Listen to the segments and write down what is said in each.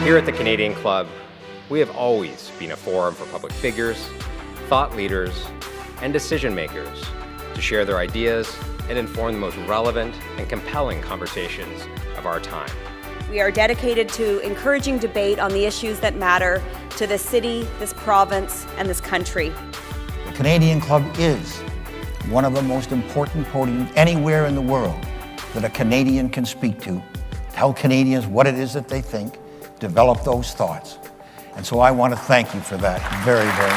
Here at the Canadian Club, we have always been a forum for public figures, thought leaders, and decision makers to share their ideas and inform the most relevant and compelling conversations of our time. We are dedicated to encouraging debate on the issues that matter to this city, this province, and this country. The Canadian Club is one of the most important podiums anywhere in the world that a Canadian can speak to, tell Canadians what it is that they think, develop those thoughts. And so I want to thank you for that very, very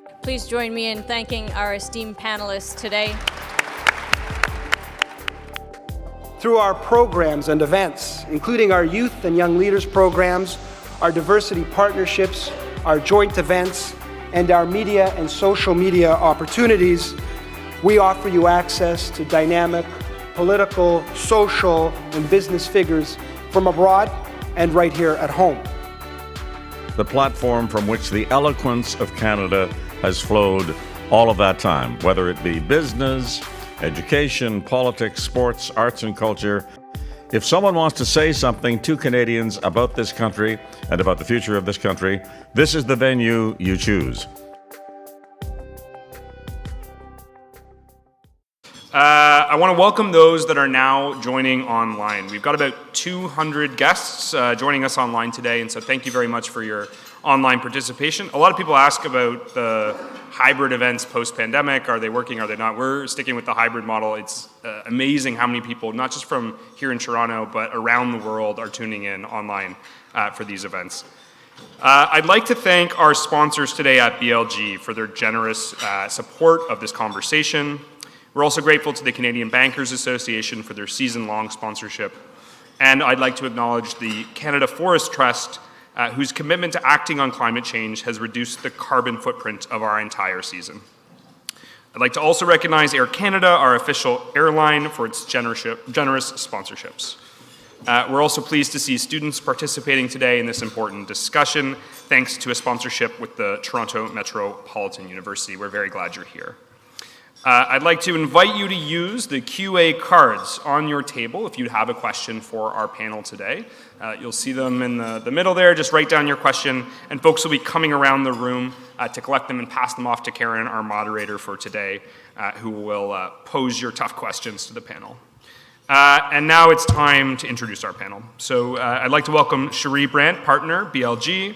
much. Please join me in thanking our esteemed panelists today. Through our programs and events, including our youth and young leaders programs, our diversity partnerships, our joint events, and our media and social media opportunities, we offer you access to dynamic political, social, and business figures from abroad and right here at home. The platform from which the eloquence of Canada has flowed all of that time, whether it be business, education, politics, sports, arts, and culture. If someone wants to say something to Canadians about this country and about the future of this country, this is the venue you choose. I want to welcome those that are now joining online. We've got about 200 guests joining us online today, and so thank you very much for your online participation. A lot of people ask about the hybrid events post-pandemic. Are they working? Are they not? We're sticking with the hybrid model. It's amazing how many people, not just from here in Toronto, but around the world, are tuning in online for these events. I'd like to thank our sponsors today at BLG for their generous support of this conversation. We're also grateful to the Canadian Bankers Association for their season-long sponsorship. And I'd like to acknowledge the Canada Forest Trust, whose commitment to acting on climate change has reduced the carbon footprint of our entire season. I'd like to also recognize Air Canada, our official airline, for its generous sponsorships. We're also pleased to see students participating today in this important discussion, thanks to a sponsorship with the Toronto Metropolitan University. We're very glad you're here. I'd like to invite you to use the QA cards on your table if you have a question for our panel today. You'll see them in the middle there. Just write down your question, and folks will be coming around the room to collect them and pass them off to Karen, our moderator for today, who will pose your tough questions to the panel. And now it's time to introduce our panel. So I'd like to welcome Cherie Brandt, partner, BLG.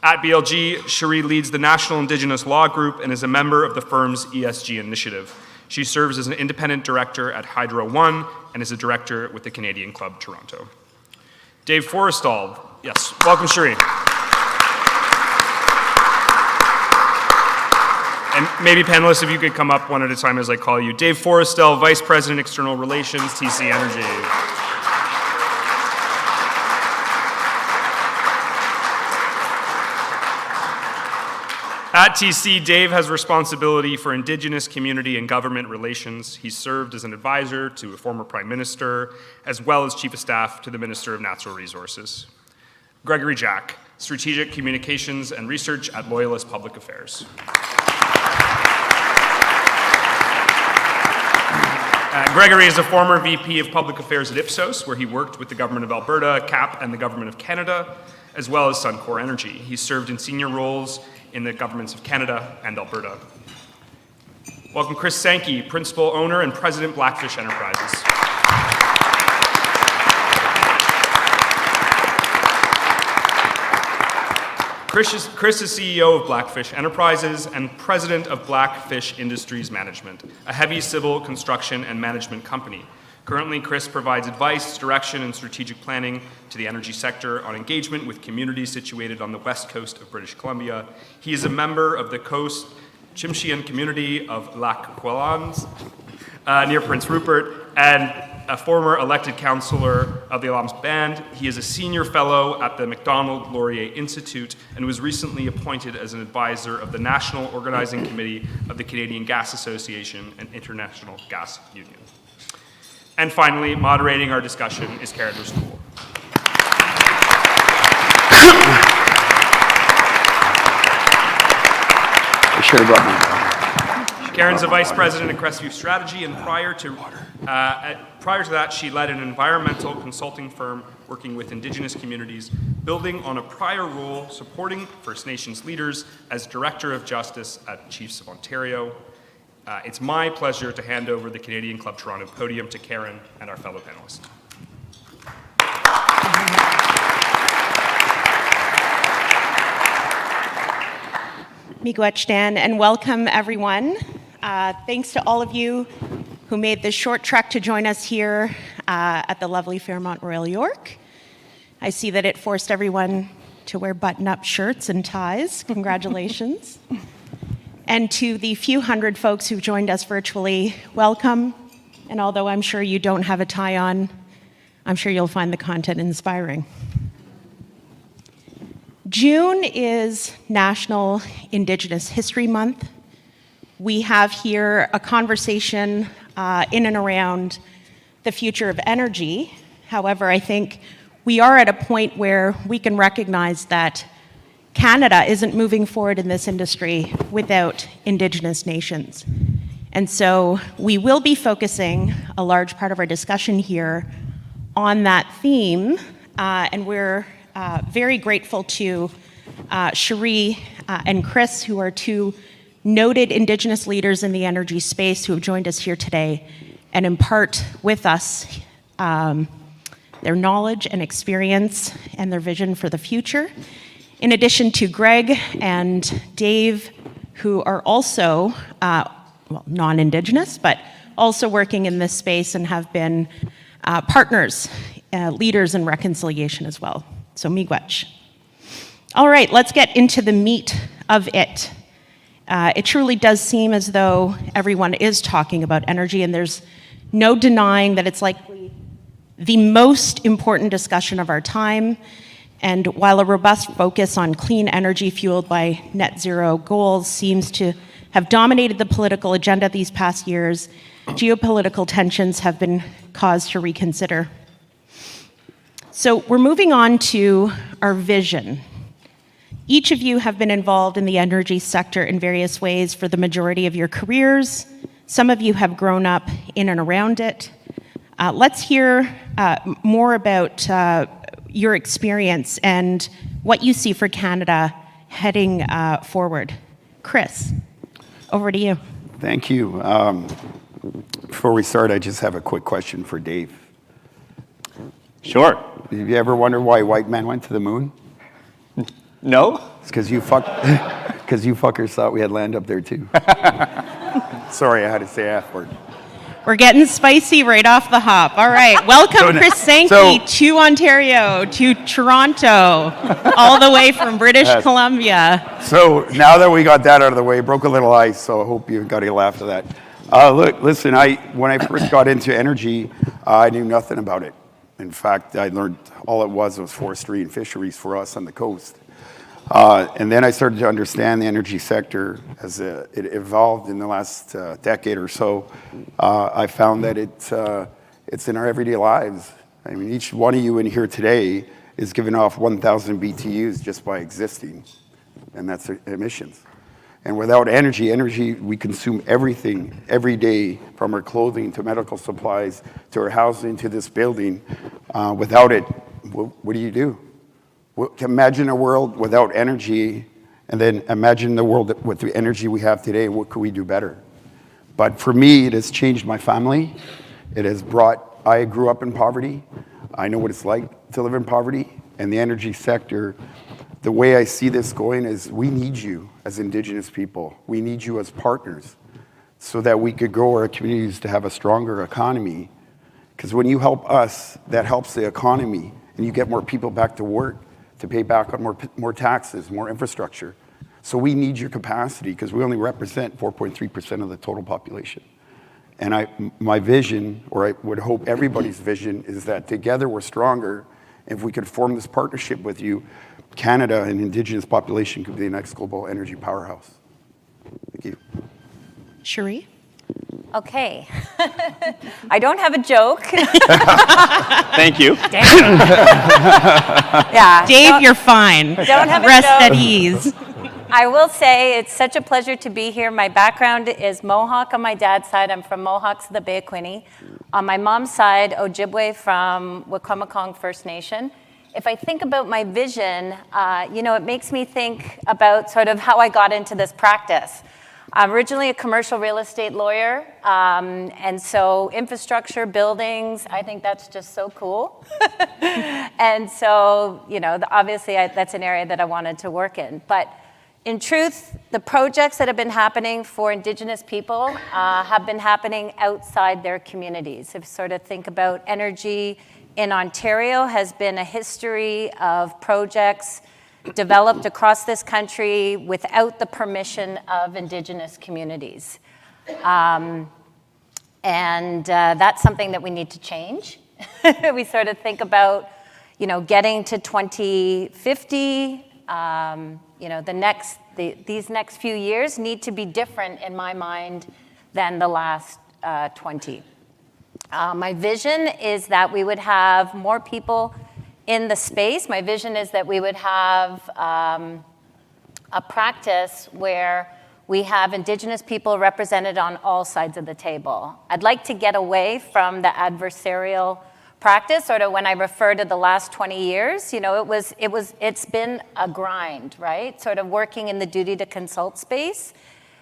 At BLG, Cherie leads the National Indigenous Law Group and is a member of the firm's ESG initiative. She serves as an independent director at Hydro One and is a director with the Canadian Club Toronto. Dave Forrestal, yes, welcome Cherie. And maybe panelists, if you could come up one at a time as I call you. Dave Forrestal, Vice President, External Relations, TC Energy. At TC, Dave has responsibility for Indigenous community and government relations. He served as an advisor to a former Prime Minister, as well as Chief of Staff to the Minister of Natural Resources. Gregory Jack, Strategic Communications and Research at Loyalist Public Affairs. Gregory is a former VP of Public Affairs at Ipsos, where he worked with the Government of Alberta, CAP, and the Government of Canada, as well as Suncor Energy. He served in senior roles in the governments of Canada and Alberta. Welcome Chris Sankey, Principal Owner and President, Blackfish Enterprises. Chris is CEO of Blackfish Enterprises and President of Blackfish Industries Management, a heavy civil construction and management company. Currently, Chris provides advice, direction, and strategic planning to the energy sector on engagement with communities situated on the west coast of British Columbia. He is a member of the Coast Tsimshian community of Lac Quelans near Prince Rupert and a former elected councillor of the Alams Band. He is a senior fellow at the Macdonald Laurier Institute and was recently appointed as an advisor of the National Organizing Committee of the Canadian Gas Association and International Gas Union. And finally, moderating our discussion is Karen Rustool. I should have brought my Karen's a vice president at Crestview Strategy, and prior to that, she led an environmental consulting firm working with Indigenous communities, building on a prior role supporting First Nations leaders as Director of Justice at Chiefs of Ontario. It's my pleasure to hand over the Canadian Club Toronto podium to Karen and our fellow panelists. Miigwech Dan, and welcome everyone. Thanks to all of you who made the short trek to join us here at the lovely Fairmont Royal York. I see that it forced everyone to wear button-up shirts and ties. Congratulations. And to the few hundred folks who've joined us virtually, welcome. And although I'm sure you don't have a tie on, I'm sure you'll find the content inspiring. June is National Indigenous History Month. We have here a conversation in and around the future of energy. However, I think we are at a point where we can recognize that Canada isn't moving forward in this industry without Indigenous nations. And so we will be focusing a large part of our discussion here on that theme, and we're very grateful to Cherie and Chris, who are two noted Indigenous leaders in the energy space who have joined us here today and impart with us their knowledge and experience and their vision for the future. In addition to Greg and Dave, who are also, non-Indigenous, but also working in this space and have been partners, leaders in reconciliation as well. So miigwech. All right, let's get into the meat of it. It truly does seem as though everyone is talking about energy, and there's no denying that it's likely the most important discussion of our time. And while a robust focus on clean energy fueled by net zero goals seems to have dominated the political agenda these past years, geopolitical tensions have been cause to reconsider. So we're moving on to our vision. Each of you have been involved in the energy sector in various ways for the majority of your careers. Some of you have grown up in and around it. Let's hear more about your experience and what you see for Canada heading forward. Chris, over to you. Thank you. Before we start, I just have a quick question for Dave. Sure. Have you ever wondered why white men went to the moon? No? It's because you fuckers thought we had land up there too. Sorry, I had to say F word. We're getting spicy right off the hop. All right, welcome Chris Sankey to Ontario, to Toronto, all the way from British Columbia. So now that we got that out of the way, broke a little ice, so I hope you got a laugh at that. Look, listen, when I first got into energy, I knew nothing about it. In fact, I learned all it was forestry and fisheries for us on the coast. And then I started to understand the energy sector as it evolved in the last decade or so. I found that it's in our everyday lives. I mean, each one of you in here today is giving off 1,000 BTUs just by existing, and that's emissions. And without energy, we consume everything every day, from our clothing to medical supplies to our housing to this building. Without it, what do you do? Imagine a world without energy, and then imagine the world with the energy we have today. What could we do better? But for me, it has changed my family. It has I grew up in poverty. I know what it's like to live in poverty. And the energy sector, the way I see this going is we need you as Indigenous people. We need you as partners so that we could grow our communities to have a stronger economy. Because when you help us, that helps the economy, and you get more people back to work to pay back on more taxes, more infrastructure. So we need your capacity because we only represent 4.3% of the total population. And my vision, or I would hope everybody's vision, is that together we're stronger. If we could form this partnership with you, Canada and Indigenous population could be the next global energy powerhouse. Thank you. Cherie? Okay. I don't have a joke. Thank you. Yeah. Dave, you're fine. Don't have Rest a joke. at ease. I will say it's such a pleasure to be here. My background is Mohawk on my dad's side. I'm from Mohawks of the Bay of Quinte. On my mom's side, Ojibwe from Wikwemekong First Nation. If I think about my vision, it makes me think about sort of how I got into this practice. I'm originally a commercial real estate lawyer, and so infrastructure, buildings, I think that's just so cool. And so, obviously that's an area that I wanted to work in. But in truth, the projects that have been happening for Indigenous people have been happening outside their communities. If you sort of think about energy in Ontario, has been a history of projects developed across this country without the permission of Indigenous communities. That's something that we need to change. We sort of think about, getting to 2050, these next few years need to be different in my mind than the last 20. My vision is that we would have more people in the space. My vision is that we would have a practice where we have Indigenous people represented on all sides of the table. I'd like to get away from the adversarial practice, sort of when I refer to the last 20 years, it's been a grind, right? Sort of working in the duty to consult space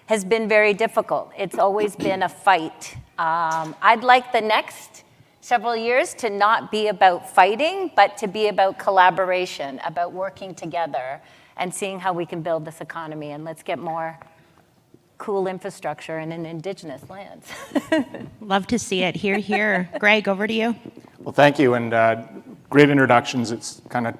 has been very difficult. It's always been a fight. I'd like the next several years to not be about fighting, but to be about collaboration, about working together and seeing how we can build this economy. And let's get more cool infrastructure in Indigenous lands. Love to see it. Hear, hear. Greg, over to you. Well, thank you, and great introductions. It's kind of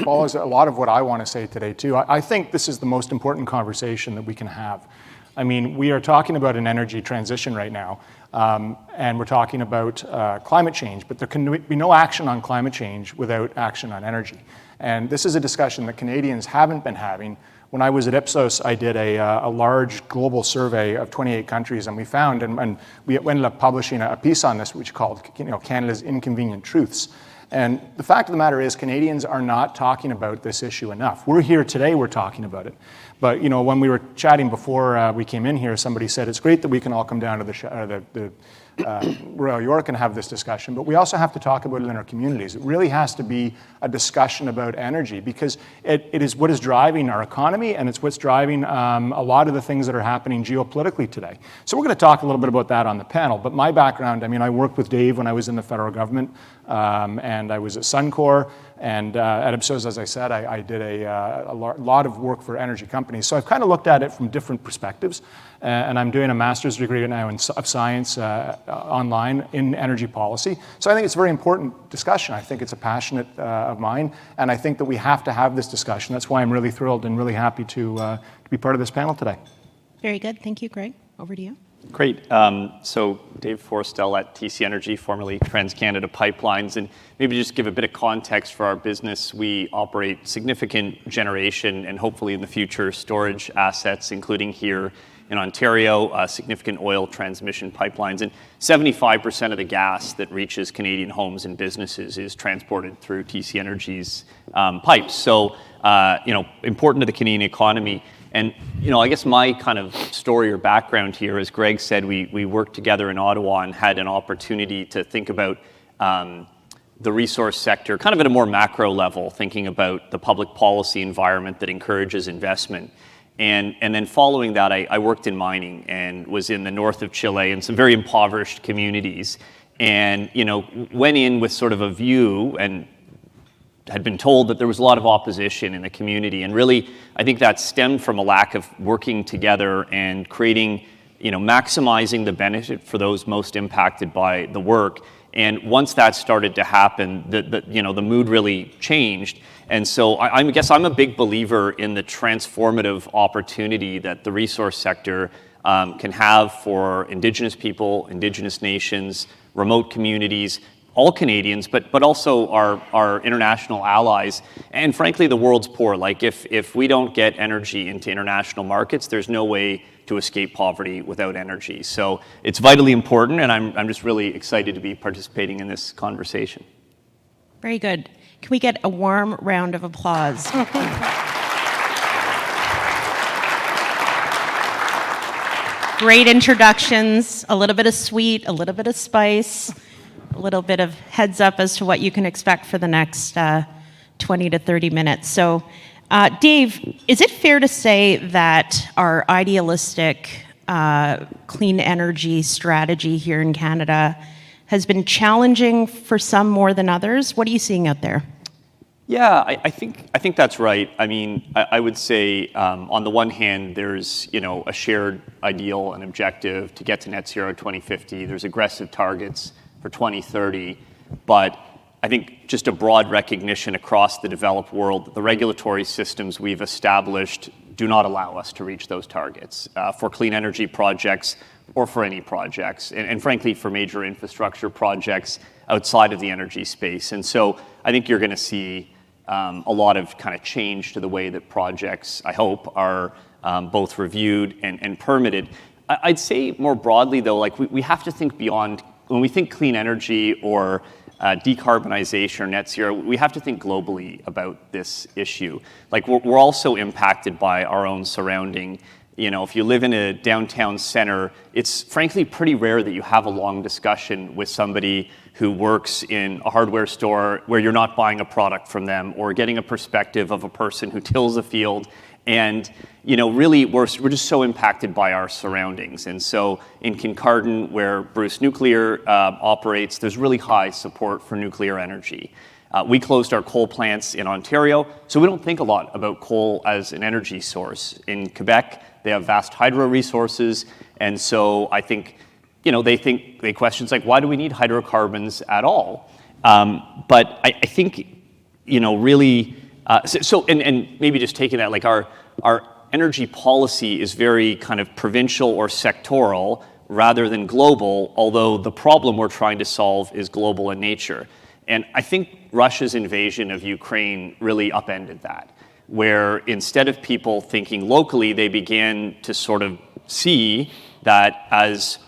follows a lot of what I want to say today, too. I think this is the most important conversation that we can have. I mean, we are talking about an energy transition right now, and we're talking about climate change, but there can be no action on climate change without action on energy. And this is a discussion that Canadians haven't been having. When I was at Ipsos, I did a large global survey of 28 countries, and we found, and we ended up publishing a piece on this, which called Canada's Inconvenient Truths. And the fact of the matter is Canadians are not talking about this issue enough. We're here today, we're talking about it. But when we were chatting before we came in here, somebody said it's great that we can all come down to the Royal York and have this discussion, but we also have to talk about it in our communities. It really has to be a discussion about energy because it is what is driving our economy, and it's what's driving a lot of the things that are happening geopolitically today. So we're going to talk a little bit about that on the panel, but my background, I worked with Dave when I was in the federal government, and I was at Suncor, and at Ipsos, as I said, I did a lot of work for energy companies. So I've kind of looked at it from different perspectives, and I'm doing a master's degree right now of science online in energy policy. So I think it's a very important discussion. I think it's a passionate of mine, and I think that we have to have this discussion. That's why I'm really thrilled and really happy to be part of this panel today. Very good. Thank you, Greg. Over to you. Great. So Dave Forstell at TC Energy, formerly TransCanada Pipelines, and maybe just give a bit of context for our business. We operate significant generation and hopefully in the future storage assets, including here in Ontario, significant oil transmission pipelines, and 75% of the gas that reaches Canadian homes and businesses is transported through TC Energy's pipes. So, important to the Canadian economy. And, I guess my kind of story or background here, as Greg said, we worked together in Ottawa and had an opportunity to think about the resource sector kind of at a more macro level, thinking about the public policy environment that encourages investment. And then following that, I worked in mining and was in the north of Chile in some very impoverished communities and, went in with sort of a view and had been told that there was a lot of opposition in the community. And really, I think that stemmed from a lack of working together and creating, maximizing the benefit for those most impacted by the work. And once that started to happen, the mood really changed. And so I guess I'm a big believer in the transformative opportunity that the resource sector can have for Indigenous people, Indigenous nations, remote communities, all Canadians, but also our international allies, and frankly, the world's poor. Like if we don't get energy into international markets, there's no way to escape poverty without energy. So it's vitally important, and I'm just really excited to be participating in this conversation. Very good. Can we get a warm round of applause? Great introductions, a little bit of sweet, a little bit of spice, a little bit of heads up as to what you can expect for the next 20 to 30 minutes. So, Dave, is it fair to say that our idealistic clean energy strategy here in Canada has been challenging for some more than others? What are you seeing out there? Yeah, I think that's right. I mean, I would say on the one hand, there's a shared ideal and objective to get to net zero 2050. There's aggressive targets for 2030, but I think just a broad recognition across the developed world that the regulatory systems we've established do not allow us to reach those targets for clean energy projects or for any projects, and frankly for major infrastructure projects outside of the energy space. And so I think you're going to see a lot of kind of change to the way that projects, I hope, are both reviewed and permitted. I'd say more broadly, though, like we have to think beyond, when we think clean energy or decarbonization or net zero, we have to think globally about this issue. Like we're also impacted by our own surrounding. If you live in a downtown center, it's frankly pretty rare that you have a long discussion with somebody who works in a hardware store where you're not buying a product from them or getting a perspective of a person who tills a field. And, really we're just so impacted by our surroundings. And so in Kincardine, where Bruce Nuclear operates, there's really high support for nuclear energy. We closed our coal plants in Ontario, so we don't think a lot about coal as an energy source. In Quebec, they have vast hydro resources, and so I think, they questions like, why do we need hydrocarbons at all? But I think, really, and maybe just taking that, like our energy policy is very kind of provincial or sectoral rather than global, although the problem we're trying to solve is global in nature. And I think Russia's invasion of Ukraine really upended that, where instead of people thinking locally, they began to sort of see that as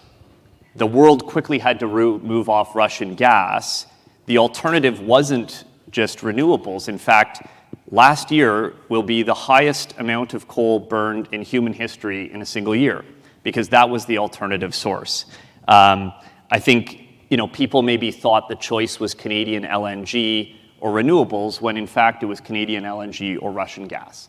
the world quickly had to move off Russian gas, the alternative wasn't just renewables. In fact, last year will be the highest amount of coal burned in human history in a single year, because that was the alternative source. I think people maybe thought the choice was Canadian LNG or renewables, when in fact it was Canadian LNG or Russian gas.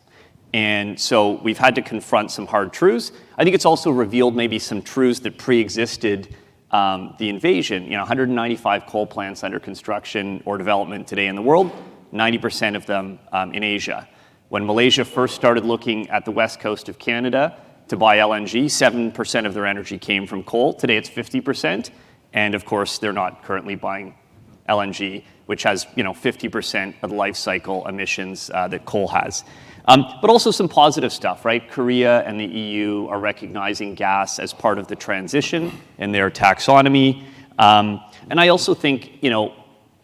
And so we've had to confront some hard truths. I think it's also revealed maybe some truths that pre-existed the invasion. 195 coal plants under construction or development today in the world, 90% of them in Asia. When Malaysia first started looking at the west coast of Canada to buy LNG, 7% of their energy came from coal. Today it's 50%. And of course, they're not currently buying LNG, which has 50% of the life cycle emissions that coal has. But also some positive stuff, right? Korea and the EU are recognizing gas as part of the transition in their taxonomy. And I also think,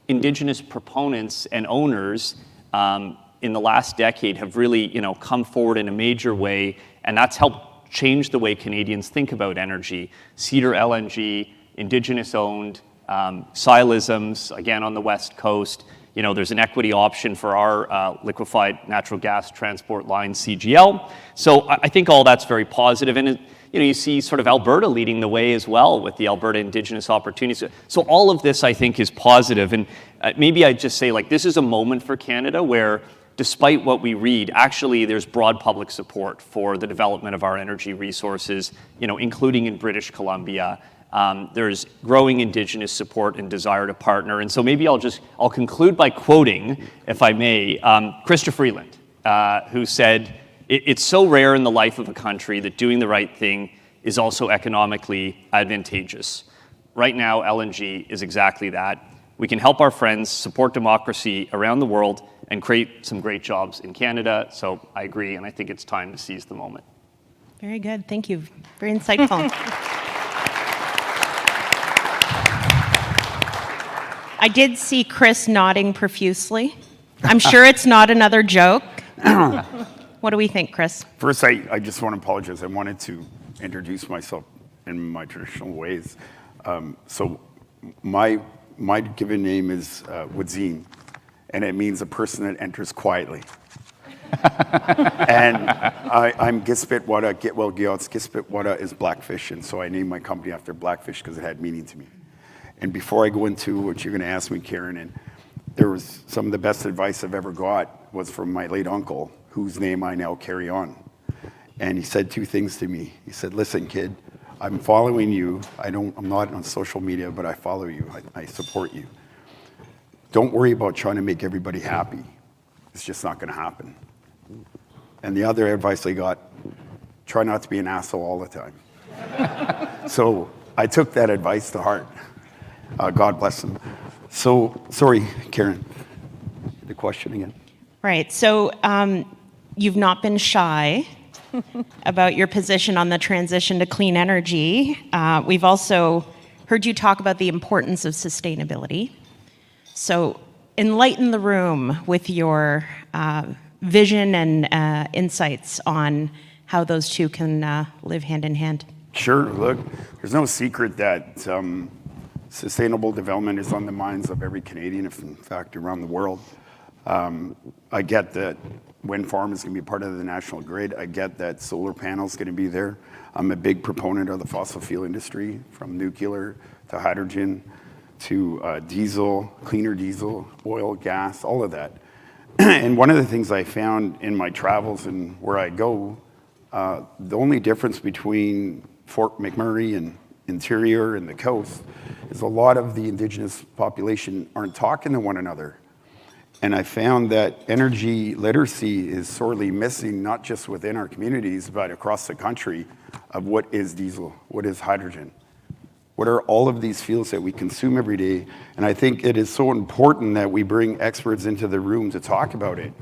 Indigenous proponents and owners in the last decade have really, come forward in a major way, and that's helped change the way Canadians think about energy. Cedar LNG, Indigenous-owned, silisms, again on the West Coast. There's an equity option for our liquefied natural gas transport line, CGL. So I think all that's very positive. And you see sort of Alberta leading the way as well with the Alberta Indigenous Opportunities. So all of this, I think, is positive. And maybe I'd just say, this is a moment for Canada where, despite what we read, actually there's broad public support for the development of our energy resources, including in British Columbia. There's growing Indigenous support and desire to partner. And so maybe I'll conclude by quoting, if I may, Chrystia Freeland, who said, "It's so rare in the life of a country that doing the right thing is also economically advantageous. Right now, LNG is exactly that. We can help our friends support democracy around the world and create some great jobs in Canada." So I agree, and I think it's time to seize the moment. Very good. Thank you. Very insightful. I did see Chris nodding profusely. I'm sure it's not another joke. What do we think, Chris? First, I just want to apologize. I wanted to introduce myself in my traditional ways. So my given name is Wadzine, and it means a person that enters quietly. And I'm Gispitwada, Gitwell Gyots. Gispitwada is blackfish, and so I named my company after blackfish because it had meaning to me. And before I go into what you're going to ask me, Karen, and there was some of the best advice I've ever got was from my late uncle, whose name I now carry on. And he said two things to me. He said, listen, kid, I'm following you. I'm not on social media, but I follow you. I support you. Don't worry about trying to make everybody happy. It's just not going to happen. And the other advice I got, try not to be an asshole all the time. So I took that advice to heart. God bless them. So, sorry, Karen, the question again. Right, so you've not been shy about your position on the transition to clean energy. We've also heard you talk about the importance of sustainability. So enlighten the room with your vision and insights on how those two can live hand in hand. Sure, look, there's no secret that sustainable development is on the minds of every Canadian, if in fact around the world. I get that wind farm is going to be part of the national grid. I get that solar panels going to be there. I'm a big proponent of the fossil fuel industry, from nuclear to hydrogen to diesel, cleaner diesel, oil, gas, all of that. And one of the things I found in my travels and where I go, the only difference between Fort McMurray and Interior and the coast is a lot of the Indigenous population aren't talking to one another. And I found that energy literacy is sorely missing, not just within our communities, but across the country, of what is diesel, what is hydrogen, what are all of these fuels that we consume every day. And I think it is so important that we bring experts into the room to talk about it.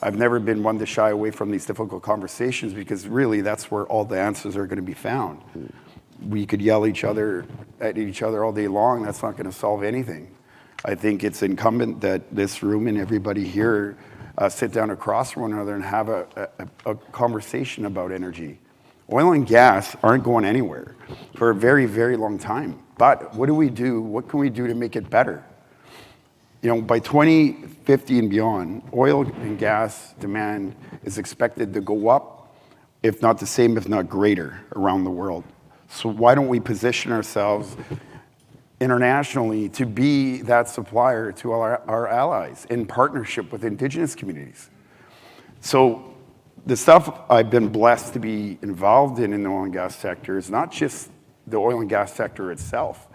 I've never been one to shy away from these difficult conversations, because really that's where all the answers are going to be found. We could yell at each other all day long. That's not going to solve anything. I think it's incumbent that this room and everybody here sit down across from one another and have a conversation about energy. Oil and gas aren't going anywhere for a very, very long time. But what do we do? What can we do to make it better? You know, by 2050 and beyond, oil and gas demand is expected to go up, if not the same, if not greater, around the world. So why don't we position ourselves internationally to be that supplier to our allies in partnership with Indigenous communities? So the stuff I've been blessed to be involved in the oil and gas sector is not just the oil and gas sector itself.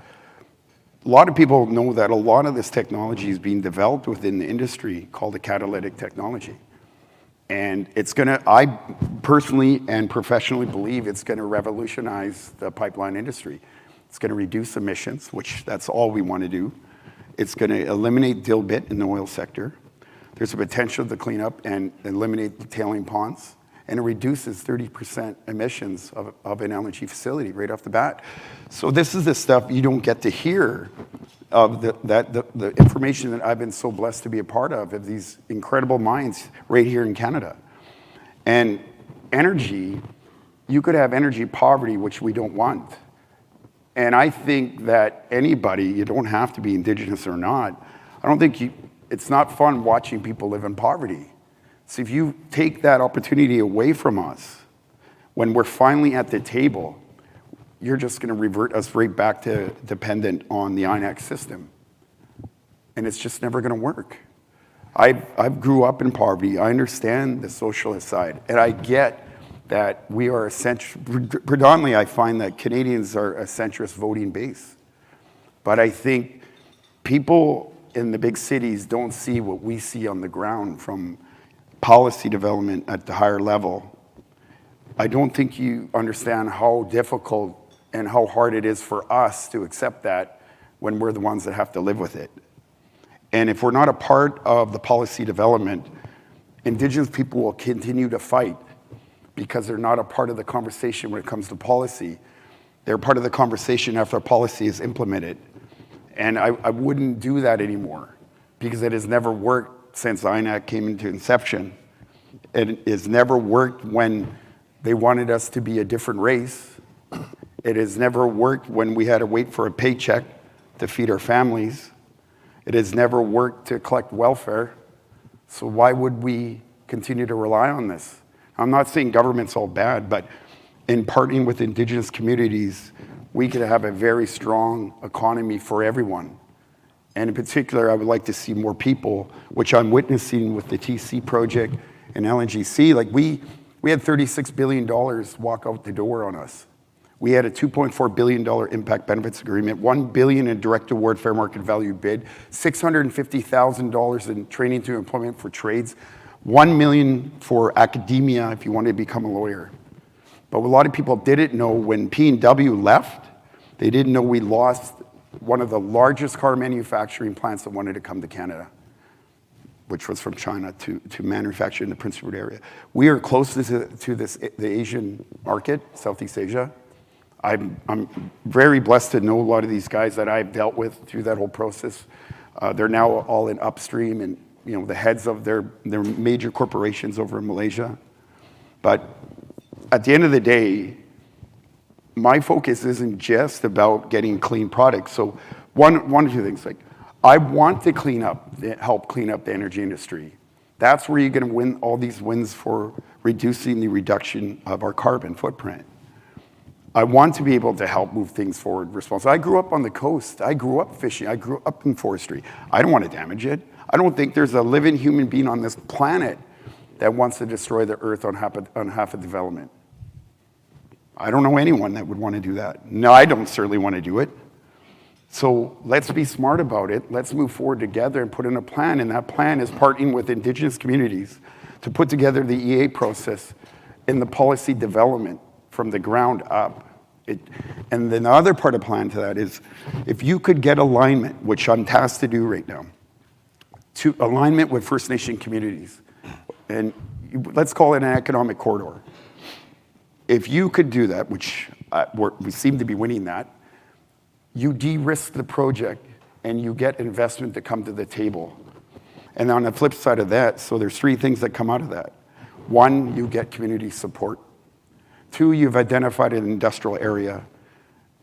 A lot of people know that a lot of this technology is being developed within the industry called the catalytic technology. And it's gonna, I personally and professionally believe it's gonna revolutionize the pipeline industry. It's going to reduce emissions, which that's all we want to do. It's going to eliminate dilbit in the oil sector. There's a potential to clean up and eliminate the tailing ponds. And it reduces 30% emissions of an LNG facility right off the bat. So this is the stuff you don't get to hear of the information that I've been so blessed to be a part of these incredible minds right here in Canada. And energy, you could have energy poverty, which we don't want. And I think that anybody, you don't have to be Indigenous or not, I don't think it's not fun watching people live in poverty. So if you take that opportunity away from us, when we're finally at the table, you're just going to revert us right back to dependent on the INAC system. And it's just never going to work. I've grew up in poverty. I understand the socialist side. And I get that we are predominantly I find that Canadians are a centrist voting base. But I think people in the big cities don't see what we see on the ground from policy development at the higher level. I don't think you understand how difficult and how hard it is for us to accept that when we're the ones that have to live with it. And if we're not a part of the policy development, Indigenous people will continue to fight because they're not a part of the conversation when it comes to policy. They're part of the conversation after policy is implemented. And I wouldn't do that anymore because it has never worked since INAC came into inception. It has never worked when they wanted us to be a different race. It has never worked when we had to wait for a paycheck to feed our families. It has never worked to collect welfare. So why would we continue to rely on this. I'm not saying government's all bad, but in partnering with Indigenous communities, we could have a very strong economy for everyone. And in particular, I would like to see more people, which I'm witnessing with the TC project and LNGC. Like we had $36 billion walk out the door on us. We had a $2.4 billion impact benefits agreement, $1 billion in direct award fair market value bid, $650,000 in training to employment for trades, $1 million for academia if you wanted to become a lawyer. But what a lot of people didn't know, when P&W left, they didn't know we lost one of the largest car manufacturing plants that wanted to come to Canada, which was from China to manufacture in the Prince Rupert area. We are close to the Asian market, Southeast Asia. I'm very blessed to know a lot of these guys that I've dealt with through that whole process. They're now all in upstream and the heads of their major corporations over in Malaysia. But at the end of the day, my focus isn't just about getting clean products. So one or two things, like I want to help clean up the energy industry. That's where you're going to win all these wins for reducing the reduction of our carbon footprint. I want to be able to help move things forward responsibly. I grew up on the coast. I grew up fishing. I grew up in forestry. I don't want to damage it. I don't think there's a living human being on this planet that wants to destroy the earth on half of development. I don't know anyone that would want to do that. No, I don't certainly want to do it. So let's be smart about it. Let's move forward together and put in a plan. And that plan is partnering with Indigenous communities to put together the EA process in the policy development from the ground up. And then the other part of the plan to that is, if you could get alignment, which I'm tasked to do right now, to alignment with First Nation communities, and let's call it an economic corridor. If you could do that, which we seem to be winning that, you de-risk the project and you get investment to come to the table. And on the flip side of that, so there's three things that come out of that. One, you get community support. Two, you've identified an industrial area.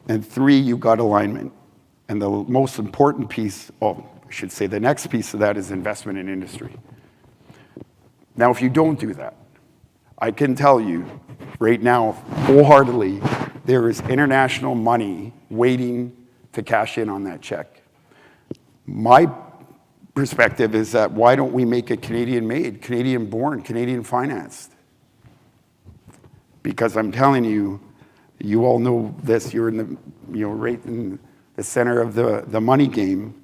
And three, you got alignment. And the most important piece, I should say the next piece of that is investment in industry. Now, if you don't do that, I can tell you right now, wholeheartedly, there is international money waiting to cash in on that check. My perspective is that why don't we make it Canadian-made, Canadian-born, Canadian-financed? Because I'm telling you, you all know this, you're in the, right in the center of the money game,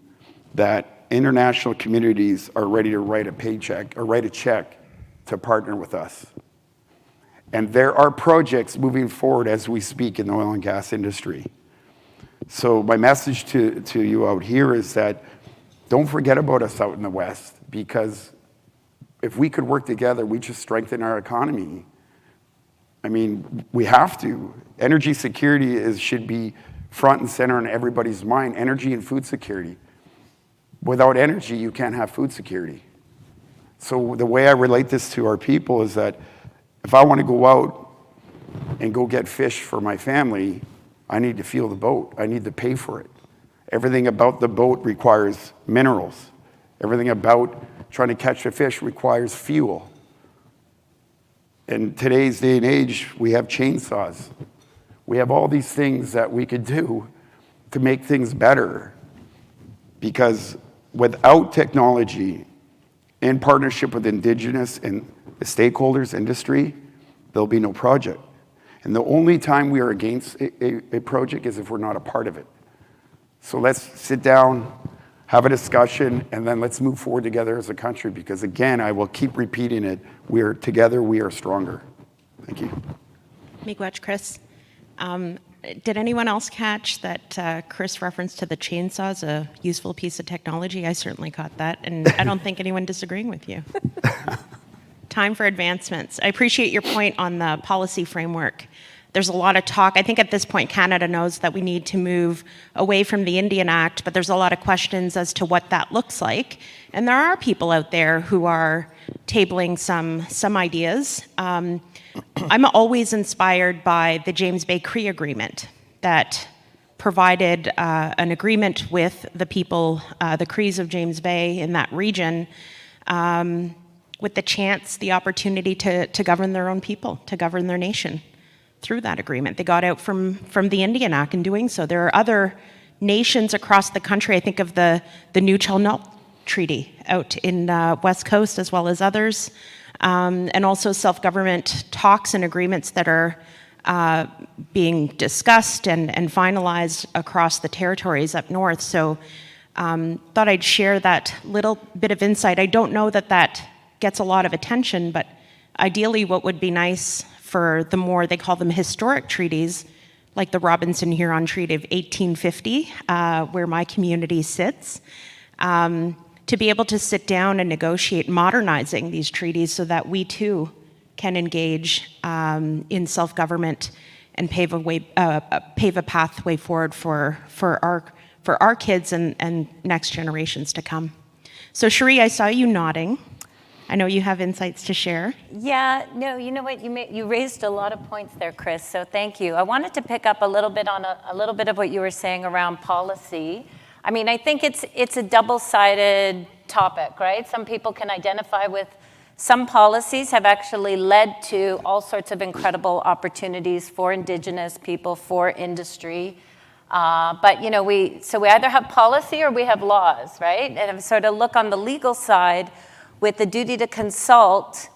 that international communities are ready to write a paycheck or write a check to partner with us. And there are projects moving forward as we speak in the oil and gas industry. So my message to you out here is that don't forget about us out in the West, because if we could work together, we just strengthen our economy. I mean, we have to. Energy security should be front and center in everybody's mind, energy and food security. Without energy, you can't have food security. So the way I relate this to our people is that if I want to go out and go get fish for my family, I need to fuel the boat. I need to pay for it. Everything about the boat requires minerals. Everything about trying to catch a fish requires fuel. In today's day and age, we have chainsaws. We have all these things that we could do to make things better. Because without technology, in partnership with Indigenous and the stakeholders, industry, there'll be no project. And the only time we are against a project is if we're not a part of it. So let's sit down, have a discussion, and then let's move forward together as a country, because again, I will keep repeating it, together we are stronger. Thank you. Miigwech, Chris. Did anyone else catch that Chris referenced to the chainsaw as a useful piece of technology? I certainly caught that, and I don't think anyone disagreeing with you. Time for advancements. I appreciate your point on the policy framework. There's a lot of talk. I think at this point, Canada knows that we need to move away from the Indian Act, but there's a lot of questions as to what that looks like. And there are people out there who are tabling some ideas. I'm always inspired by the James Bay Cree Agreement that provided an agreement with the people, the Crees of James Bay in that region, with the chance, the opportunity to govern their own people, to govern their nation through that agreement. They got out from the Indian Act in doing so. There are other nations across the country. I think of the New Chalnut Treaty out in West Coast, as well as others, and also self-government talks and agreements that are being discussed and finalized across the territories up north. So thought I'd share that little bit of insight. I don't know that gets a lot of attention, but ideally what would be nice for the more, they call them historic treaties, like the Robinson-Huron Treaty of 1850, where my community sits, to be able to sit down and negotiate modernizing these treaties so that we too can engage in self-government and pave a pathway forward for our kids and next generations to come. So Cherie, I saw you nodding. I know you have insights to share. Yeah, no, you know what, you raised a lot of points there, Chris, so thank you. I wanted to pick up a little bit on a little bit of what you were saying around policy. I mean, I think it's a double-sided topic, right? Some people can identify with some policies have actually led to all sorts of incredible opportunities for Indigenous people, for industry. But you know, so we either have policy or we have laws, right? And if I sort of look on the legal side with the duty to consult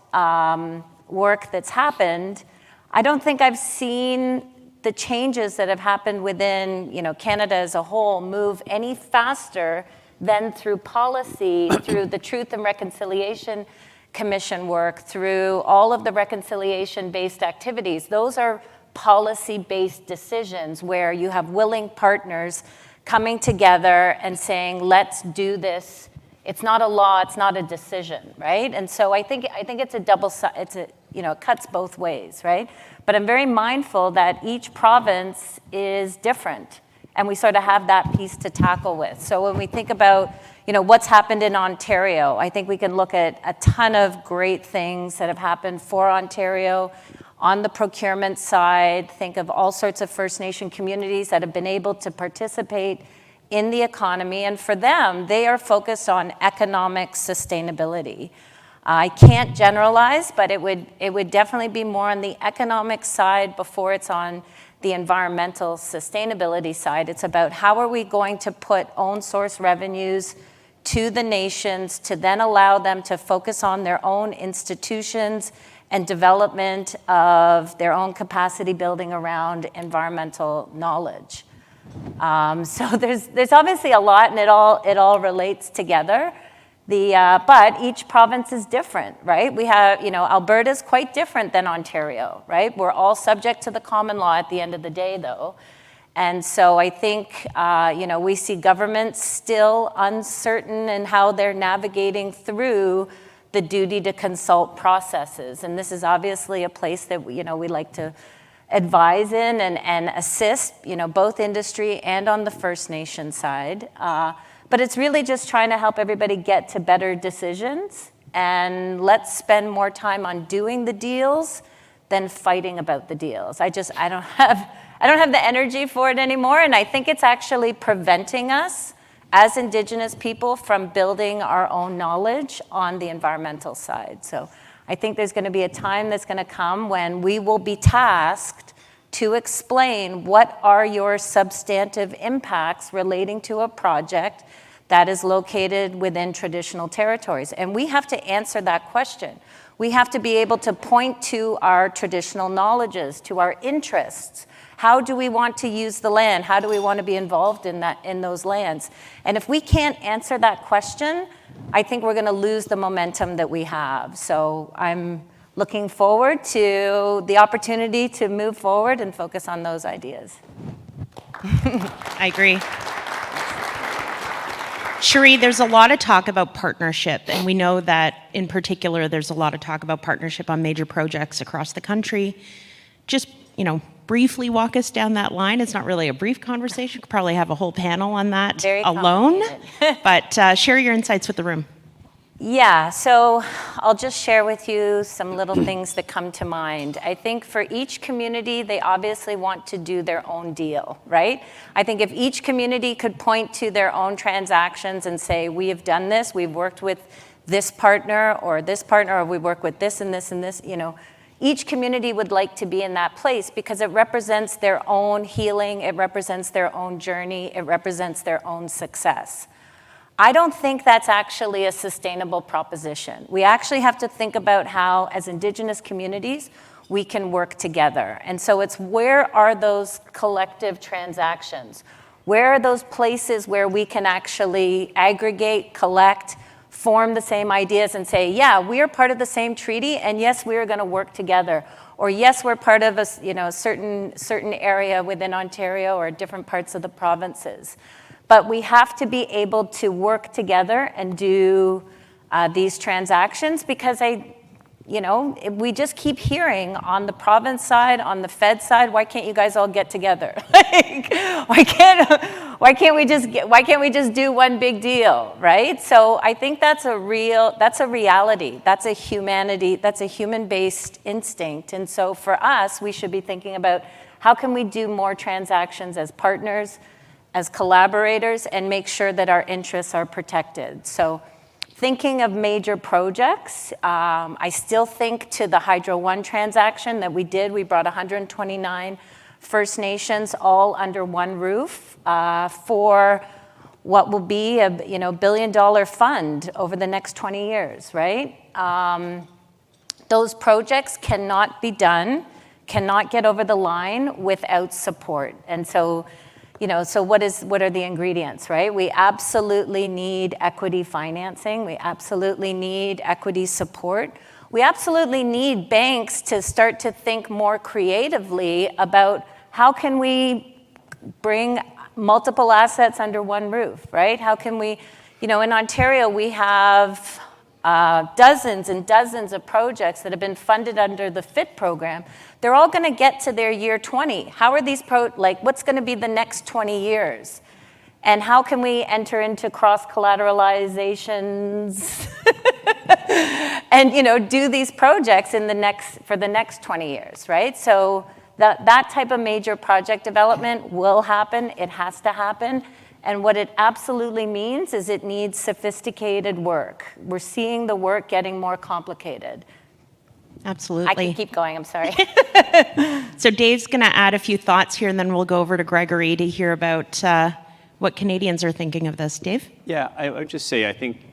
work that's happened, I don't think I've seen the changes that have happened within, you know, Canada as a whole move any faster than through policy, through the Truth and Reconciliation Commission work, through all of the reconciliation-based activities. Those are policy-based decisions where you have willing partners coming together and saying, let's do this. It's not a law, it's not a decision, right? And so I think it's a it cuts both ways, right? But I'm very mindful that each province is different, and we sort of have that piece to tackle with. So when we think about, you know, what's happened in Ontario, I think we can look at a ton of great things that have happened for Ontario. On the procurement side, think of all sorts of First Nation communities that have been able to participate in the economy, and for them, they are focused on economic sustainability. I can't generalize, but it would definitely be more on the economic side before it's on the environmental sustainability side. It's about how are we going to put own source revenues to the nations to then allow them to focus on their own institutions and development of their own capacity building around environmental knowledge. So there's obviously a lot, and it all relates together. But each province is different, right? We have, you know, Alberta's quite different than Ontario, right? We're all subject to the common law at the end of the day, though. And so I think, you know, we see governments still uncertain in how they're navigating through the duty to consult processes. And this is obviously a place that, you know, we like to advise in and assist, you know, both industry and on the First Nation side. But it's really just trying to help everybody get to better decisions, and let's spend more time on doing the deals than fighting about the deals. I don't have the energy for it anymore, and I think it's actually preventing us as Indigenous people from building our own knowledge on the environmental side. So I think there's going to be a time that's going to come when we will be tasked to explain what are your substantive impacts relating to a project that is located within traditional territories. And we have to answer that question. We have to be able to point to our traditional knowledges, to our interests. How do we want to use the land? How do we want to be involved in those lands? And if we can't answer that question, I think we're going to lose the momentum that we have. So I'm looking forward to the opportunity to move forward and focus on those ideas. I agree. Cherie, there's a lot of talk about partnership, and we know that in particular there's a lot of talk about partnership on major projects across the country. Just, you know, briefly walk us down that line. It's not really a brief conversation. Could probably have a whole panel on that alone, but share your insights with the room. Yeah, so I'll just share with you some little things that come to mind. I think for each community, they obviously want to do their own deal, right? I think if each community could point to their own transactions and say, we have done this, we've worked with this partner, or we work with this and this and this, you know. Each community would like to be in that place because it represents their own healing, it represents their own journey, it represents their own success. I don't think that's actually a sustainable proposition. We actually have to think about how, as Indigenous communities, we can work together. And so it's, where are those collective transactions? Where are those places where we can actually aggregate, collect, form the same ideas and say, yeah, we are part of the same treaty, and yes, we are going to work together. Or yes, we're part of a certain area within Ontario or different parts of the provinces. But we have to be able to work together and do these transactions, because we just keep hearing on the province side, on the Fed side, why can't you guys all get together? Why can't we just do one big deal, right? So I think that's a reality, that's a humanity, that's a human-based instinct. And so for us, we should be thinking about how can we do more transactions as partners, as collaborators, and make sure that our interests are protected. So thinking of major projects, I still think to the Hydro One transaction that we did. We brought 129 First Nations all under one roof for what will be a $1 billion fund over the next 20 years, right? Those projects cannot be done, cannot get over the line without support. And so, so what are the ingredients, right? We absolutely need equity financing. We absolutely need equity support. We absolutely need banks to start to think more creatively about how can we bring multiple assets under one roof, right? How can we, in Ontario, we have dozens and dozens of projects that have been funded under the FIT program. They're all going to get to their year 20. How are these what's going to be the next 20 years? And how can we enter into cross-collateralizations and, do these projects for the next 20 years, right? So that type of major project development will happen. It has to happen. And what it absolutely means is it needs sophisticated work. We're seeing the work getting more complicated. Absolutely. I can keep going, I'm sorry. So Dave's going to add a few thoughts here, and then we'll go over to Gregory to hear about what Canadians are thinking of this. Dave? Yeah, I would just say, I think,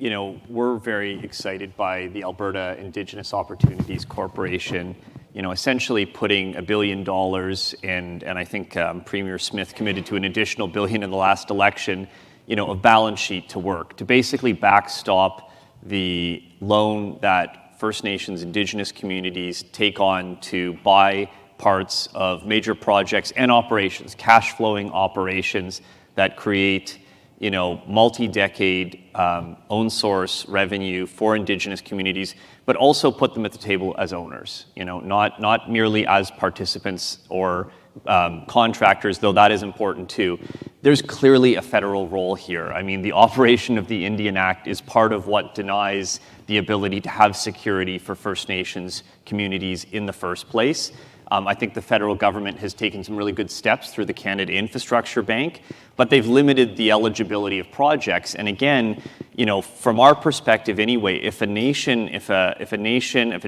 we're very excited by the Alberta Indigenous Opportunities Corporation, essentially putting $1 billion and I think Premier Smith committed to an additional $1 billion in the last election, a balance sheet to work, to basically backstop the loan that First Nations Indigenous communities take on to buy parts of major projects and operations, cash flowing operations that create multi-decade own source revenue for Indigenous communities, but also put them at the table as owners, not merely as participants or contractors, though that is important too. There's clearly a federal role here. I mean, the operation of the Indian Act is part of what denies the ability to have security for First Nations communities in the first place. I think the federal government has taken some really good steps through the Canada Infrastructure Bank, but they've limited the eligibility of projects. And again, from our perspective anyway, if a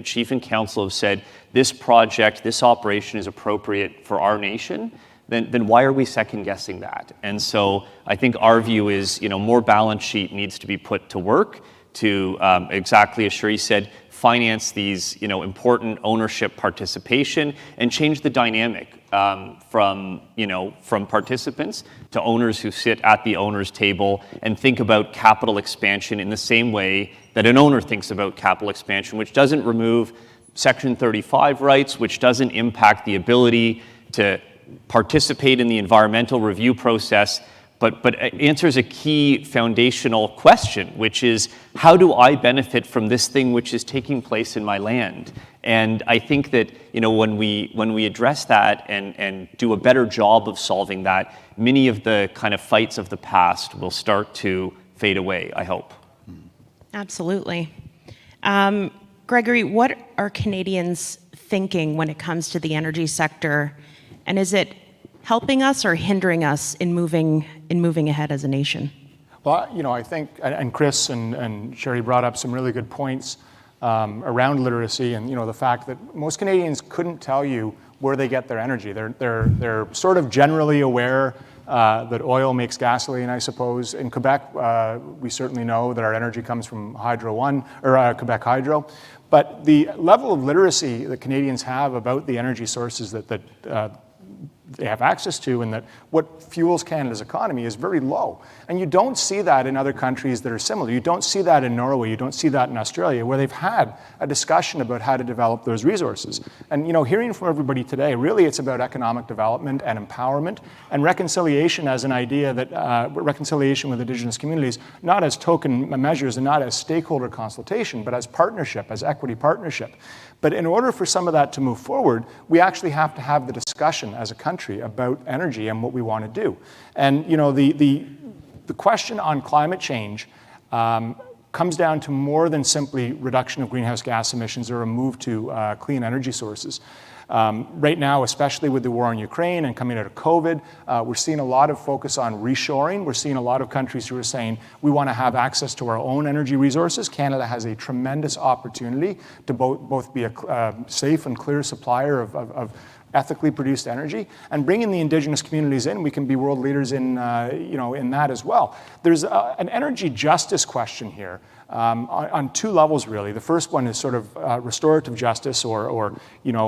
chief and council have said this project, this operation is appropriate for our nation, then why are we second guessing that? And so I think our view is, more balance sheet needs to be put to work to, exactly as Cherie said, finance these, important ownership participation and change the dynamic from participants to owners who sit at the owner's table and think about capital expansion in the same way that an owner thinks about capital expansion, which doesn't remove Section 35 rights, which doesn't impact the ability to participate in the environmental review process, but answers a key foundational question, which is, how do I benefit from this thing which is taking place in my land? And I think that when we address that and do a better job of solving that, many of the kind of fights of the past will start to fade away, I hope. Absolutely. Gregory, what are Canadians thinking when it comes to the energy sector? And is it helping us or hindering us in moving ahead as a nation? Well, I think, and Chris and Sherry brought up some really good points around literacy, and the fact that most Canadians couldn't tell you where they get their energy. They're sort of generally aware that oil makes gasoline, I suppose. In Quebec, we certainly know that our energy comes from Hydro One, or Quebec Hydro. But the level of literacy that Canadians have about the energy sources that they have access to and that what fuels Canada's economy is very low. And you don't see that in other countries that are similar. You don't see that in Norway. You don't see that in Australia, where they've had a discussion about how to develop those resources. And hearing from everybody today, really it's about economic development and empowerment and reconciliation as an idea that reconciliation with Indigenous communities, not as token measures and not as stakeholder consultation, but as partnership, as equity partnership. But in order for some of that to move forward, we actually have to have the discussion as a country about energy and what we want to do. And the question on climate change comes down to more than simply reduction of greenhouse gas emissions or a move to clean energy sources. Right now, especially with the war in Ukraine and coming out of COVID, we're seeing a lot of focus on reshoring. We're seeing a lot of countries who are saying we want to have access to our own energy resources. Canada has a tremendous opportunity to both be a safe and clear supplier of ethically produced energy, and bringing the Indigenous communities in, we can be world leaders in that as well. There's an energy justice question here on two levels, really. The first one is sort of restorative justice or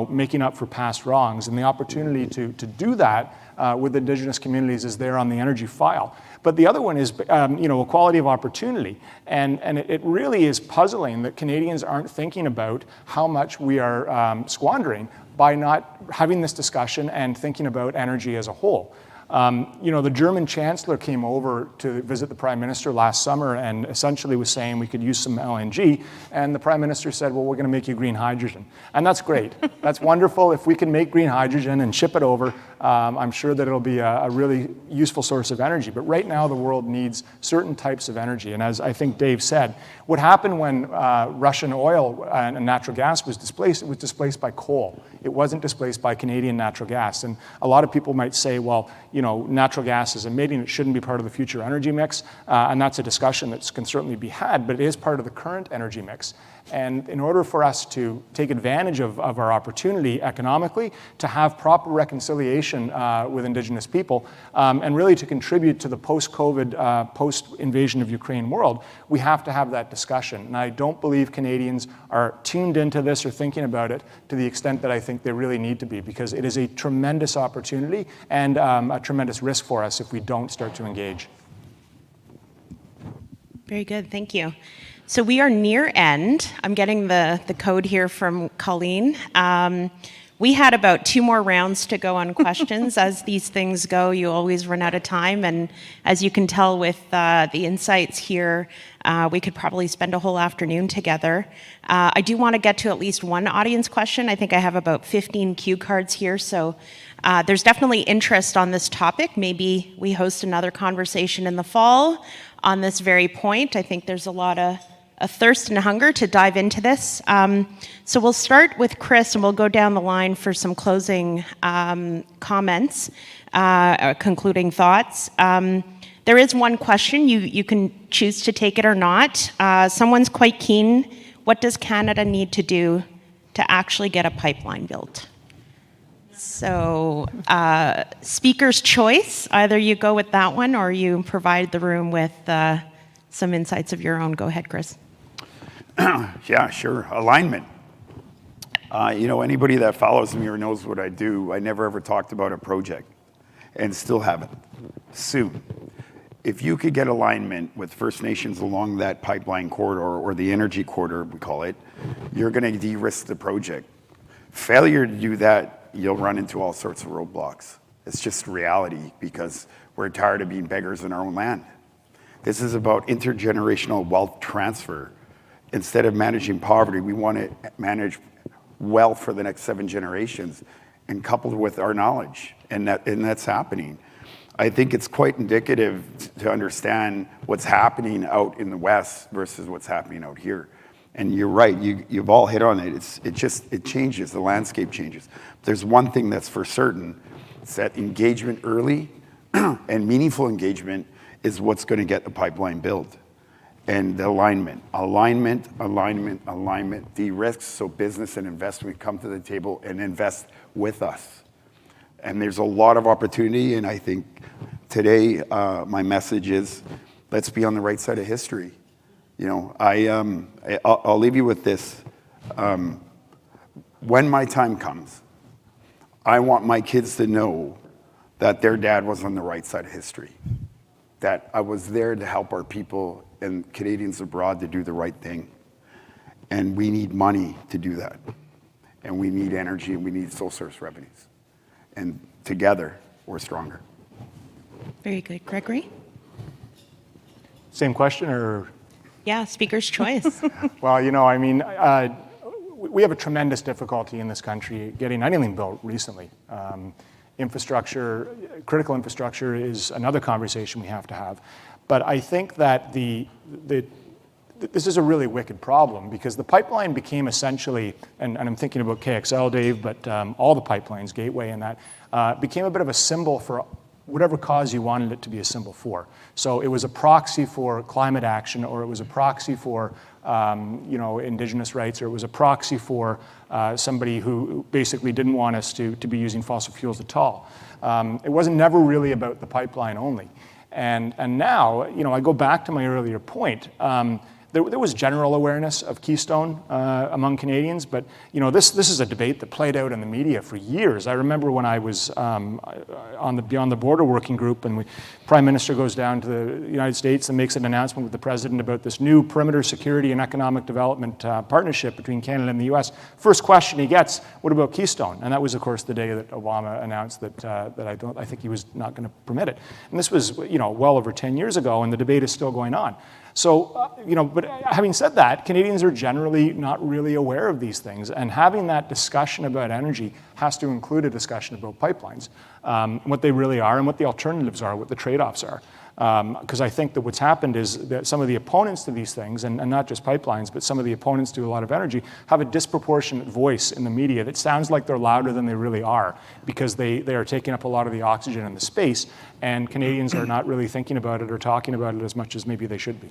making up for past wrongs, and the opportunity to do that with Indigenous communities is there on the energy file. But the other one is, equality of opportunity. And it really is puzzling that Canadians aren't thinking about how much we are squandering by not having this discussion and thinking about energy as a whole. The German chancellor came over to visit the Prime Minister last summer and essentially was saying we could use some LNG. And the Prime Minister said, well, we're going to make you green hydrogen. And that's great. That's wonderful. If we can make green hydrogen and ship it over, I'm sure that it'll be a really useful source of energy. But right now, the world needs certain types of energy. And as I think Dave said, what happened when Russian oil and natural gas was displaced, it was displaced by coal. It wasn't displaced by Canadian natural gas. And a lot of people might say, well, natural gas is emitting, it shouldn't be part of the future energy mix. And that's a discussion that can certainly be had, but it is part of the current energy mix. And in order for us to take advantage of our opportunity economically, to have proper reconciliation with Indigenous people, and really to contribute to the post-COVID, post-invasion of Ukraine world, we have to have that discussion. And I don't believe Canadians are tuned into this or thinking about it to the extent that I think they really need to be, because it is a tremendous opportunity and a tremendous risk for us if we don't start to engage. Very good, thank you. So we are near end. I'm getting the code here from Colleen. We had about 2 more rounds to go on questions. As these things go, you always run out of time. And as you can tell with the insights here, we could probably spend a whole afternoon together. I do want to get to at least one audience question. I think I have about 15 cue cards here. So there's definitely interest on this topic. Maybe we host another conversation in the fall on this very point. I think there's a lot of a thirst and hunger to dive into this. So we'll start with Chris and we'll go down the line for some closing comments, concluding thoughts. There is one question, you can choose to take it or not. Someone's quite keen, what does Canada need to do to actually get a pipeline built? So speaker's choice, either you go with that one or you provide the room with some insights of your own. Go ahead, Chris. Yeah, sure. Alignment. Anybody that follows me or knows what I do, I never ever talked about a project and still haven't. Soon. If you could get alignment with First Nations along that pipeline corridor or the energy corridor, we call it, you're going to de-risk the project. Failure to do that, you'll run into all sorts of roadblocks. It's just reality because we're tired of being beggars in our own land. This is about intergenerational wealth transfer. Instead of managing poverty, we want to manage wealth for the next 7 generations and coupled with our knowledge, and that's happening. I think it's quite indicative to understand what's happening out in the West versus what's happening out here. And you're right, you've all hit on it. It changes, the landscape changes. There's one thing that's for certain, it's that engagement early and meaningful engagement is what's going to get the pipeline built. And the alignment, de-risks so business and investment come to the table and invest with us. And there's a lot of opportunity, and I think today my message is, let's be on the right side of history. You know, I'll leave you with this. When my time comes, I want my kids to know that their dad was on the right side of history, that I was there to help our people and Canadians abroad to do the right thing. And we need money to do that. And we need energy, and we need sole source revenues. And together, we're stronger. Very good. Gregory? Same question, or? Yeah, speaker's choice. Well, you know, I mean, we have a tremendous difficulty in this country getting anything built recently. Infrastructure, critical infrastructure is another conversation we have to have. But I think that this is a really wicked problem, because the pipeline became essentially, and I'm thinking about KXL, Dave, but all the pipelines, Gateway and that, became a bit of a symbol for whatever cause you wanted it to be a symbol for. So it was a proxy for climate action, or it was a proxy for you know, Indigenous rights, or it was a proxy for somebody who basically didn't want us to be using fossil fuels at all. It wasn't never really about the pipeline only. And now, you know, I go back to my earlier point. There was general awareness of Keystone among Canadians, but you know, this is a debate that played out in the media for years. I remember when I was on the Beyond the Border working group, and Prime Minister goes down to the United States and makes an announcement with the President about this new perimeter security and economic development partnership between Canada and the U.S. First question he gets, what about Keystone? And that was, of course, the day that Obama announced that I think he was not going to permit it. And this was, you know, well over 10 years ago, and the debate is still going on. So, you know, but having said that, Canadians are generally not really aware of these things, and having that discussion about energy has to include a discussion about pipelines, what they really are and what the alternatives are, what the trade-offs are. Because I think that what's happened is that some of the opponents to these things, and not just pipelines, but some of the opponents to a lot of energy, have a disproportionate voice in the media that sounds like they're louder than they really are, because they are taking up a lot of the oxygen and the space, and Canadians are not really thinking about it or talking about it as much as maybe they should be.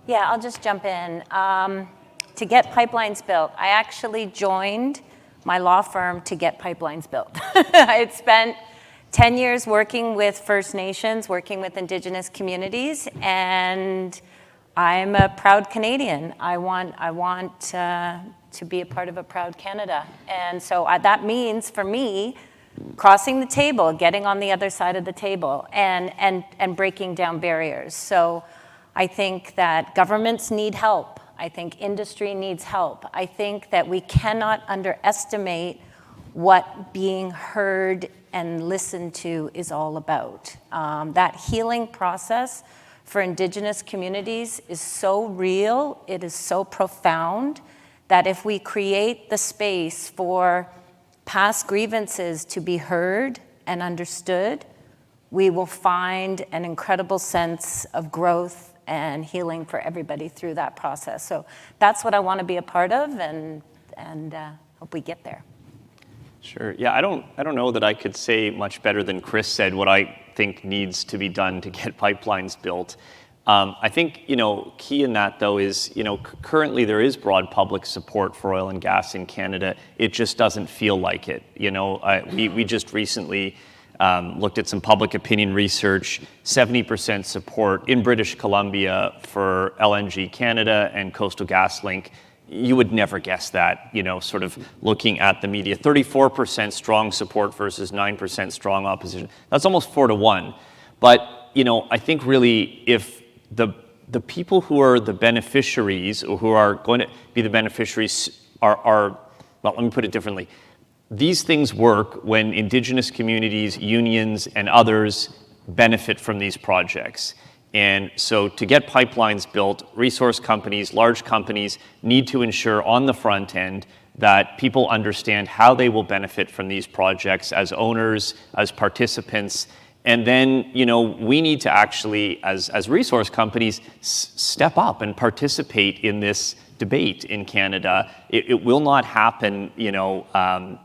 Yeah, I'll just jump in. To get pipelines built, I actually joined my law firm to get pipelines built. I had spent 10 years working with First Nations, working with Indigenous communities, and I'm a proud Canadian. I want to be a part of a proud Canada. And so that means, for me, crossing the table, getting on the other side of the table, and breaking down barriers. So I think that governments need help. I think industry needs help. I think that we cannot underestimate what being heard and listened to is all about. That healing process for Indigenous communities is so real, it is so profound, that if we create the space for past grievances to be heard and understood, we will find an incredible sense of growth and healing for everybody through that process. So that's what I want to be a part of, and hope we get there. Sure. Yeah, I don't know that I could say much better than Chris said what I think needs to be done to get pipelines built. I think, you know, key in that, though, is, you know, currently there is broad public support for oil and gas in Canada. It just doesn't feel like it. You know, we just recently looked at some public opinion research, 70% support in British Columbia for LNG Canada and Coastal GasLink. You would never guess that, you know, sort of looking at the media. 34% strong support versus 9% strong opposition. That's almost 4-1. But, you know, I think really if the people who are the beneficiaries, or who are going to be the beneficiaries are well, let me put it differently. These things work when Indigenous communities, unions, and others benefit from these projects. And so to get pipelines built, resource companies, large companies need to ensure on the front end that people understand how they will benefit from these projects as owners, as participants. And then, you know, we need to actually, as resource companies, step up and participate in this debate in Canada. It will not happen, you know,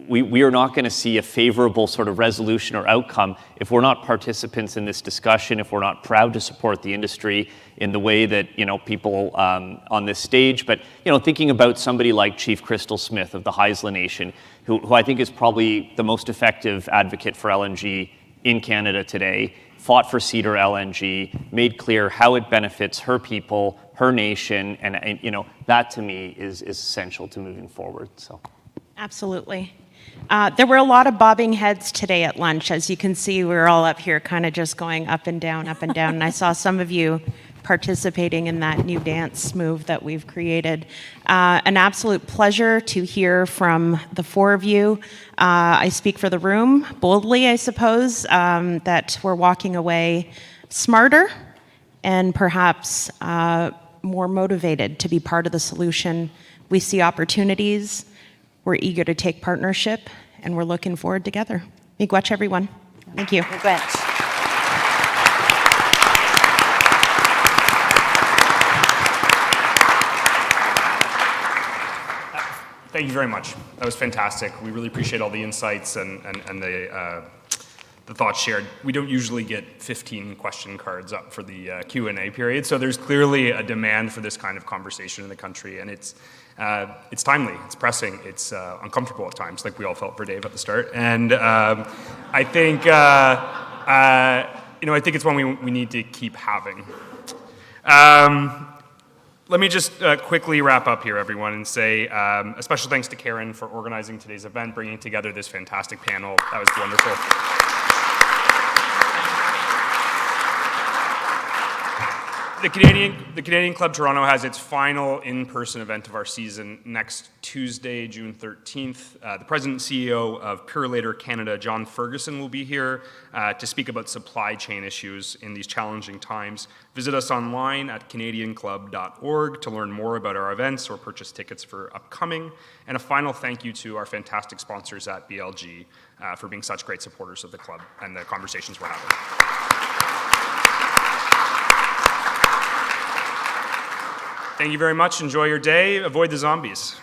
we are not going to see a favorable sort of resolution or outcome if we're not participants in this discussion, if we're not proud to support the industry in the way that, people on this stage. But, thinking about somebody like Chief Crystal Smith of the Haisla Nation, who I think is probably the most effective advocate for LNG in Canada today, fought for Cedar LNG, made clear how it benefits her people, her nation, and that to me is essential to moving forward. So, absolutely. There were a lot of bobbing heads today at lunch. As you can see, we're all up here kind of just going up and down, and I saw some of you participating in that new dance move that we've created. An absolute pleasure to hear from the four of you. I speak for the room, boldly, I suppose, that we're walking away smarter and perhaps more motivated to be part of the solution. We see opportunities, we're eager to take partnership, and we're looking forward together. Miigwech, everyone. Thank you. Miigwech. Thank you very much. That was fantastic. We really appreciate all the insights and the thoughts shared. We don't usually get 15 question cards up for the Q&A period, so there's clearly a demand for this kind of conversation in the country, and it's timely, it's pressing, it's uncomfortable at times, like we all felt for Dave at the start. And I think it's one we need to keep having. Let me just quickly wrap up here, everyone, and say a special thanks to Karen for organizing today's event, bringing together this fantastic panel. That was wonderful. The Canadian Club Toronto has its final in-person event of our season next Tuesday, June 13th. The President and CEO of Purolator Canada, John Ferguson, will be here to speak about supply chain issues in these challenging times. Visit us online at canadianclub.org to learn more about our events or purchase tickets for upcoming. And a final thank you to our fantastic sponsors at BLG for being such great supporters of the club and the conversations we're having. Thank you very much. Enjoy your day. Avoid the zombies.